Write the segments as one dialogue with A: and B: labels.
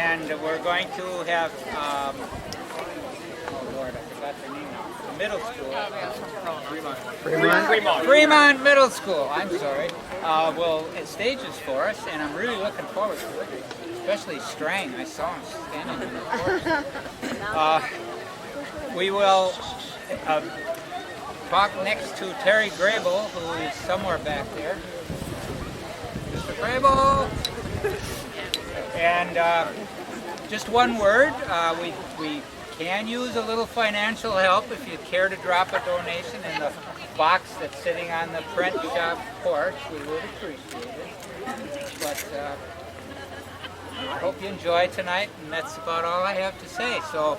A: and we're going to have, oh Lord, I forgot the name now, the middle school. Fremont Middle School, I'm sorry, will stage this for us, and I'm really looking forward to it, especially Strang. I saw him standing in the court. We will talk next to Terry Grable, who is somewhere back there. Mr. Grable! And just one word, we can use a little financial help if you'd care to drop a donation in the box that's sitting on the print shop porch. We would appreciate it. But I hope you enjoy tonight, and that's about all I have to say. So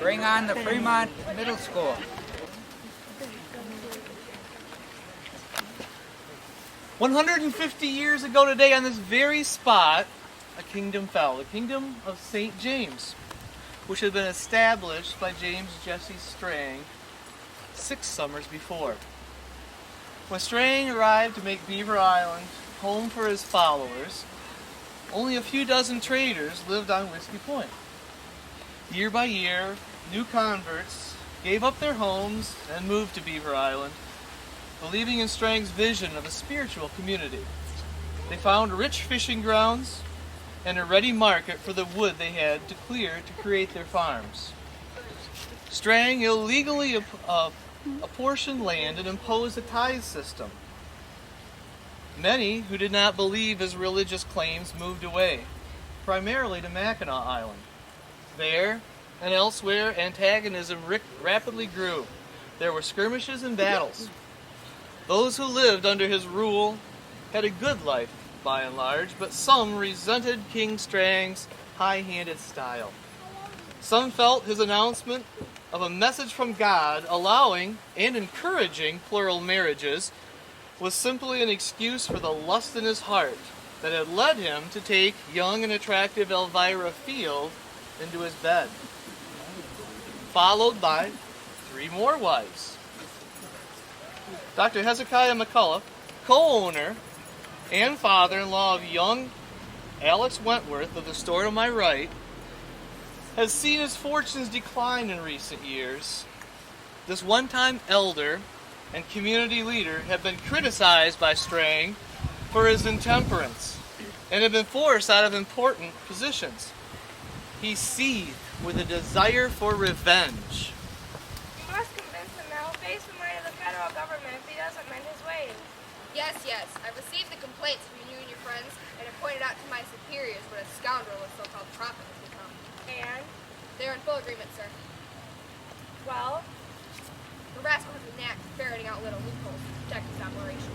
A: bring on the Fremont Middle School.
B: 150 years ago today on this very spot, a kingdom fell, the kingdom of St. James, which had been established by James Jesse Strang 6 summers before. When Strang arrived to make Beaver Island home for his followers, only a few dozen traders lived on Whiskey Point. Year by year, new converts gave up their homes and moved to Beaver Island, believing in Strang's vision of a spiritual community. They found rich fishing grounds and a ready market for the wood they had to clear to create their farms. Strang illegally apportioned land and imposed a tithe system. Many who did not believe his religious claims moved away, primarily to Mackinac Island. There and elsewhere, antagonism rapidly grew. There were skirmishes and battles. Those who lived under his rule had a good life, by and large, but some resented King Strang's high-handed style. Some felt his announcement of a message from God allowing and encouraging plural marriages was simply an excuse for the lust in his heart that had led him to take young and attractive Elvira Field into his bed, followed by 3 more wives. Dr. Hezekiah McCullough, co-owner and father-in-law of young Alex Wentworth of the store to my right, has seen his fortunes decline in recent years. This one-time elder and community leader had been criticized by Strang for his intemperance and had been forced out of important positions. He seethed with a desire for revenge.
C: You must convince him that he'll face the might of the federal government if he doesn't mend his ways.
D: Yes, yes. I've received the complaints from you and your friends, and have pointed out to my superiors what a scoundrel a so-called prophet has become.
C: And?
D: They're in full agreement, sir.
C: Well?
D: The rascal has a knack for ferreting out little loopholes to protect his operation.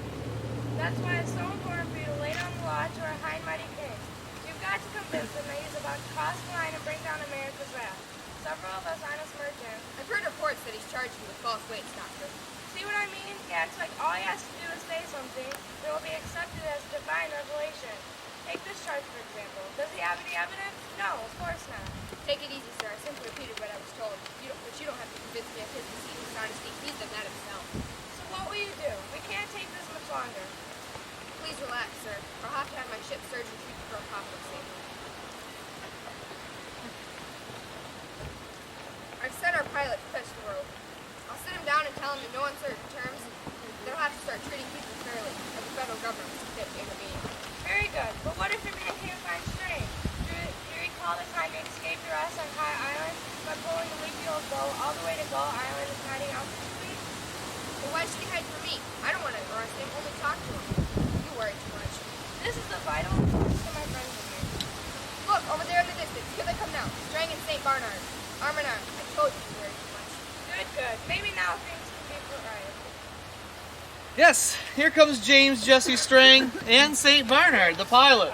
C: That's why it's so important for you to lay down the law to our high and mighty king. You've got to convince him that he's about to cross the line and bring down America's wrath. Several of us honest merchants.
D: I've heard reports that he's charged you with false weights, Doctor.
C: See what I mean? He acts like all he has to do is say something that will be accepted as divine revelation. Take this charge, for example. Does he have any evidence? No, of course not.
D: Take it easy, sir. I simply repeated what I was told. But you don't have to convince me of his deceit and dishonesty. He's done that himself.
C: So what will you do? We can't take this much longer.
D: Please relax, sir. I'll have to have my ship's surgeon treat you for apoplexy. I've sent our pilot to fetch the rope. I'll sit him down and tell him in no uncertain terms that he'll have to start treating people fairly, as the federal government is fit to intervene.
C: Very good. But what if your man can't find Strang? Do you recall the time he escaped arrest on High Island by pulling the leaky old boat all the way to Gull Island and hiding out for 2 weeks?
D: Well, why should he hide from me? I don't want to arrest him, only talk to him. You worry too much.
C: This is the vital importance to my friends in here.
D: Look, over there in the distance. Here they come now. Strang and St. Barnard. Arm in arm. I told you worry too much.
C: Good, good. Maybe now things can be put right.
B: Yes, here comes James Jesse Strang and St. Barnard, the pilot.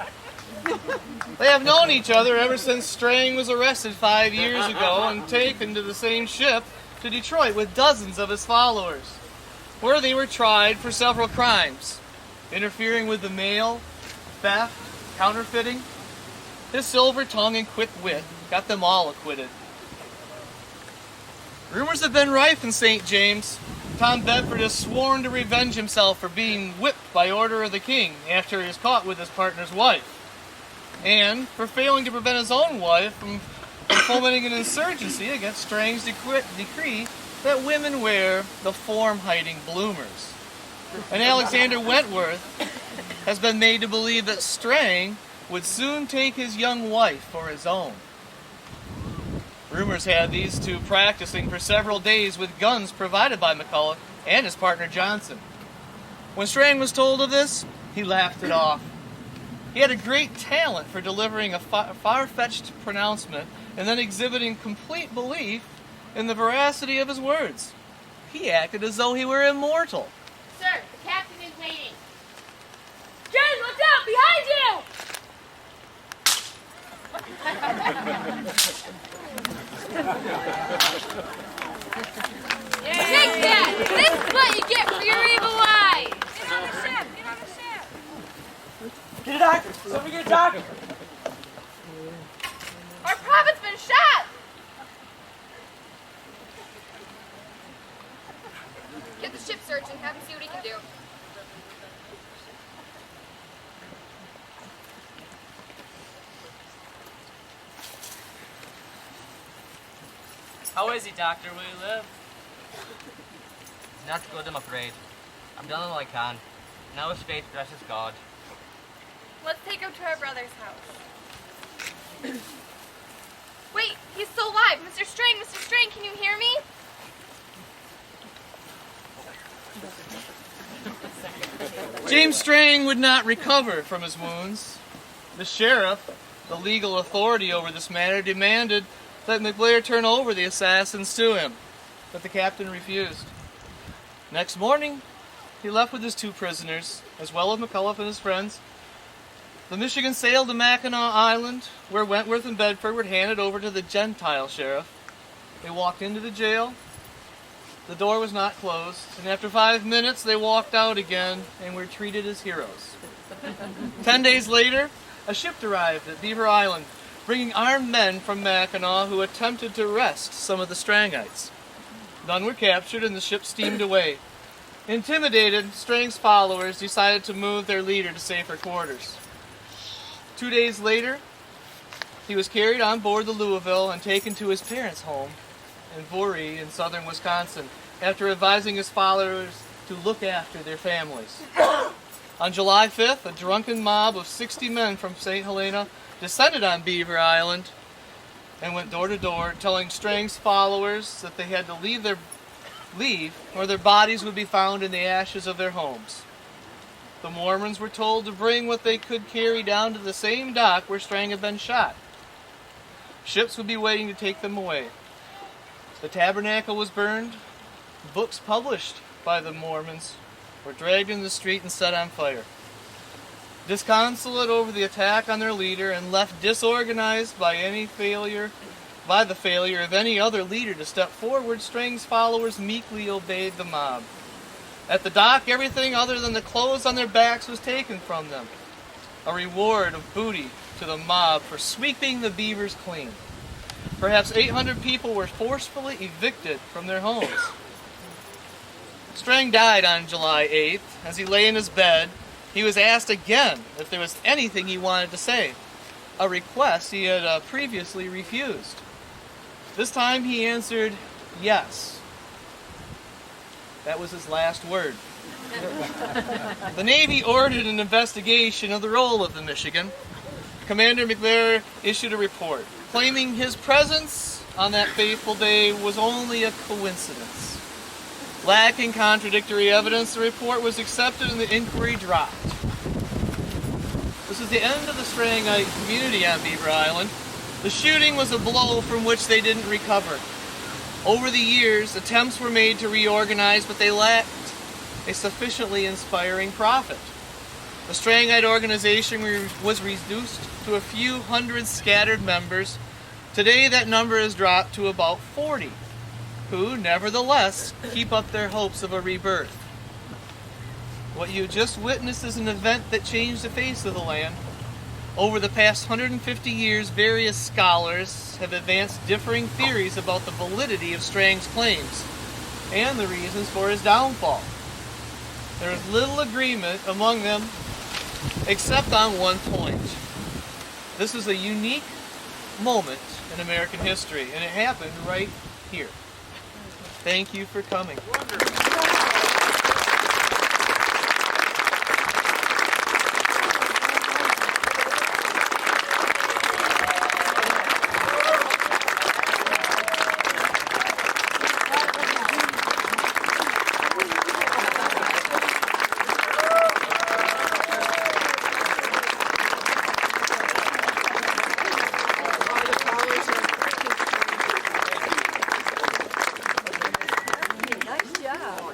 B: They have known each other ever since Strang was arrested 5 years ago and taken to the same ship to Detroit with dozens of his followers, where they were tried for several crimes: interfering with the mail, theft, counterfeiting. His silver tongue and quick wit got them all acquitted. Rumors have been rife in St. James. Tom Bedford has sworn to revenge himself for being whipped by order of the king after he was caught with his partner's wife. and for failing to prevent his own wife from fomenting an insurgency against Strang's decree that women wear the form-hiding bloomers. And Alexander Wentworth has been made to believe that Strang would soon take his young wife for his own. Rumors had these two practicing for several days with guns provided by McCulloch and his partner Johnson. When Strang was told of this, he laughed it off. He had a great talent for delivering a far-fetched pronouncement and then exhibiting complete belief in the veracity of his words. He acted as though he were immortal.
E: Sir, the captain is waiting. James, look out! Behind you! Take that! This is what you get for your evil eye!
C: Get on the ship! Get on the ship!
F: Get a doctor! Somebody get a doctor!
D: Our prophet's been shot! Get the ship surgeon, have him see what he can do.
F: How is he, doctor? Will he live?
G: Not good, I'm afraid. I've done all I can. Now his fate blesses God.
D: Let's take him to our brother's house. Wait, he's still alive! Mr. Strang, Mr. Strang, can you hear me?
B: James Strang would not recover from his wounds. The sheriff, the legal authority over this matter, demanded that McBlair turn over the assassins to him, but the captain refused. Next morning, he left with his two prisoners, as well as McCulloch and his friends. The Michigan sailed to Mackinac Island, where Wentworth and Bedford were handed over to the Gentile sheriff. They walked into the jail. The door was not closed, and after 5 minutes, they walked out again and were treated as heroes. 10 days later, a ship arrived at Beaver Island, bringing armed men from Mackinac who attempted to arrest some of the Strangites. None were captured, and the ship steamed away. Intimidated, Strang's followers decided to move their leader to safer quarters. 2 days later, he was carried on board the Louisville and taken to his parents' home in Voorhees in southern Wisconsin, after advising his followers to look after their families. On July 5th, a drunken mob of 60 men from St. Helena descended on Beaver Island and went door to door, telling Strang's followers that they had to leave or their bodies would be found in the ashes of their homes. The Mormons were told to bring what they could carry down to the same dock where Strang had been shot. Ships would be waiting to take them away. The tabernacle was burned. Books published by the Mormons were dragged in the street and set on fire. Disconsolate over the attack on their leader and left disorganized by the failure of any other leader to step forward, Strang's followers meekly obeyed the mob. At the dock, everything other than the clothes on their backs was taken from them, a reward of booty to the mob for sweeping the beavers clean. Perhaps 800 people were forcefully evicted from their homes. Strang died on July 8th. As he lay in his bed, he was asked again if there was anything he wanted to say, a request he had previously refused. This time he answered yes. That was his last word. The Navy ordered an investigation of the role of the Michigan. Commander McBlair issued a report, claiming his presence on that fateful day was only a coincidence. Lacking contradictory evidence, the report was accepted and the inquiry dropped. This is the end of the Strangite community on Beaver Island. The shooting was a blow from which they didn't recover. Over the years, attempts were made to reorganize, but they lacked a sufficiently inspiring prophet. The Strangite organization was reduced to a few hundred scattered members. Today that number has dropped to about 40, who, nevertheless, keep up their hopes of a rebirth. What you just witnessed is an event that changed the face of the land. Over the past 150 years, various scholars have advanced differing theories about the validity of Strang's claims and the reasons for his downfall. There is little agreement among them except on one point. This is a unique moment in American history, and it happened right here. Thank you for coming.
H: Nice job.